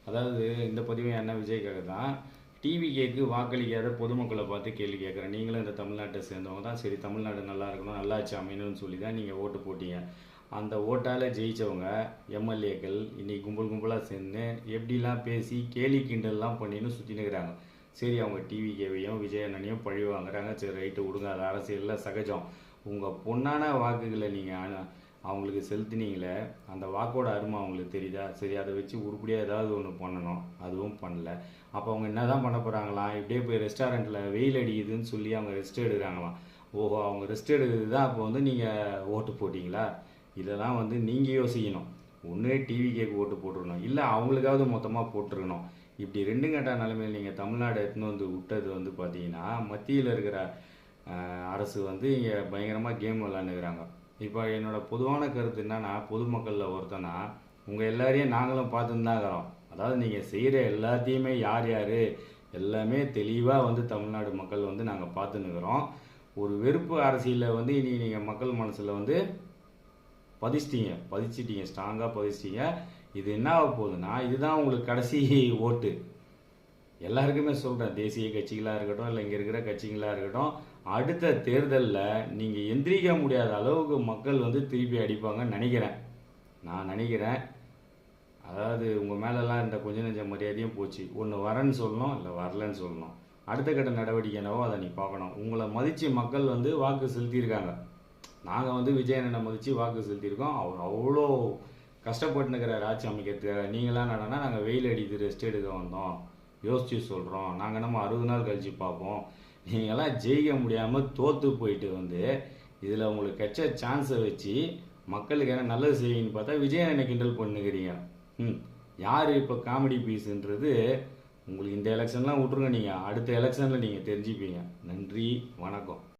அதாவது இந்த பதிவு என்ன விஜய்க்காக தான். டிவிகேக்கு வாக்களிக்காத பொதுமக்களை பார்த்து கேள்வி கேட்குறேன். நீங்களும் இந்த தமிழ்நாட்டை சேர்ந்தவங்க தான். சரி, தமிழ்நாடு நல்லா இருக்கணும், நல்லாச்சு அமையணும்னு சொல்லி தான் நீங்கள் ஓட்டு போட்டீங்க. அந்த ஓட்டால் ஜெயித்தவங்க எம்எல்ஏக்கள் இன்னைக்கு கும்பல் கும்பலாக சேர்ந்து எப்படிலாம் பேசி கேலி கிண்டல்லாம் பண்ணின்னு சுற்றினுக்கிறாங்க. சரி, அவங்க டிவிகேவையும் விஜய் அண்ணனையும் பழி வாங்குறாங்க. சரி, ரைட்டு விடுங்க, அது அரசியலில் சகஜம். உங்கள் பொண்ணான வாக்குகளை நீங்கள் அவங்களுக்கு செலுத்தினீங்களே, அந்த வாக்கோட அருமை அவங்களுக்கு தெரியுதா? சரி, அதை வச்சு உருப்படியாக ஏதாவது ஒன்று பண்ணணும், அதுவும் பண்ணல. அப்போ அவங்க என்ன தான் பண்ண போகிறாங்களாம்? இப்படியே போய் ரெஸ்டாரண்ட்டில் வெயில் அடிக்குதுன்னு சொல்லி அவங்க ரெஸ்ட் எடுக்கிறாங்களாம். ஓஹோ, அவங்க ரெஸ்ட் எடுக்கிறது தான் அப்போ வந்து நீங்கள் ஓட்டு போட்டிங்களா? இதெல்லாம் வந்து நீங்கள் யோசிக்கணும். ஒன்று டிவிகேக்கு ஓட்டு போட்டுருக்கணும், இல்லை அவங்களுக்காவது மொத்தமாக போட்டுருக்கணும். இப்படி ரெண்டு கட்ட நிலைமையில் நீங்கள் தமிழ்நாடு எடுத்துன்னு வந்து விட்டது வந்து பார்த்தீங்கன்னா, மத்தியில் இருக்கிற அரசு வந்து இங்கே பயங்கரமாக கேம் விளாண்டுக்கிறாங்க. இப்போ என்னோடய பொதுவான கருத்து என்னன்னா, பொதுமக்களில் ஒருத்தனா உங்கள் எல்லாரையும் நாங்களும் பார்த்துன்னு தான் இருக்கிறோம். அதாவது நீங்கள் செய்கிற எல்லாத்தையுமே யார் யார் எல்லாமே தெளிவாக வந்து தமிழ்நாடு மக்கள் வந்து நாங்கள் பார்த்துன்னுக்கிறோம். ஒரு வெறுப்பு அரசியலில் வந்து இனி நீங்கள் மக்கள் மனசில் வந்து பதிச்சிட்டீங்க, ஸ்ட்ராங்காக பதிச்சிட்டீங்க. இது என்ன ஆக போகுதுன்னா, இதுதான் உங்களுக்கு கடைசி ஓட்டு. எல்லாருக்குமே சொல்கிறேன், தேசிய கட்சிகளாக இருக்கட்டும், இல்லை இங்கே இருக்கிற கட்சிகளாக இருக்கட்டும், அடுத்த தேர்தலில் நீங்கள் எந்திரிக்க முடியாத அளவுக்கு மக்கள் வந்து திருப்பி அடிப்பாங்கன்னு நினைக்கிறேன். நான் நினைக்கிறேன். அதாவது உங்கள் மேலெல்லாம் இருந்த கொஞ்ச நெஞ்ச மரியாதையும் போச்சு. ஒன்று வரேன்னு சொல்லணும், இல்லை வரலன்னு சொல்லணும். அடுத்த கட்ட நடவடிக்கை என்னவோ அதை நீ பார்க்கணும். உங்களை மதித்து மக்கள் வந்து வாக்கு செலுத்தியிருக்காங்க. நாங்கள் வந்து விஜயண்ணனை மதித்து வாக்கு செலுத்தியிருக்கோம். அவர் அவ்வளோ கஷ்டப்பட்டுனுக்கிறார் ஆட்சி அமைக்கிறதுக்காக. நீங்களாம் நடனா நாங்கள் வெயில் அடிக்குது ரெஸ்ட் எடுக்க வந்தோம், யோசிச்சு சொல்கிறோம், நாங்கள் நம்ம 60 நாள் கழித்து பார்ப்போம். நீங்கள்லாம் ஜெயிக்க முடியாமல் தோற்று போயிட்டு வந்து இதில் உங்களுக்கு கிடைச்ச சான்ஸை வச்சு மக்களுக்கு என்ன நல்லது செய்வீங்கன்னு பார்த்தா விஜயண்ணனை கிண்டல் பண்ணுகிறீங்க. யார் இப்போ காமெடி பீஸுன்றது உங்களுக்கு இந்த எலெக்ஷன்லாம் விட்ருங்க. நீங்கள் அடுத்த எலெக்ஷனில் நீங்கள் தெரிஞ்சுப்பீங்க. நன்றி, வணக்கம்.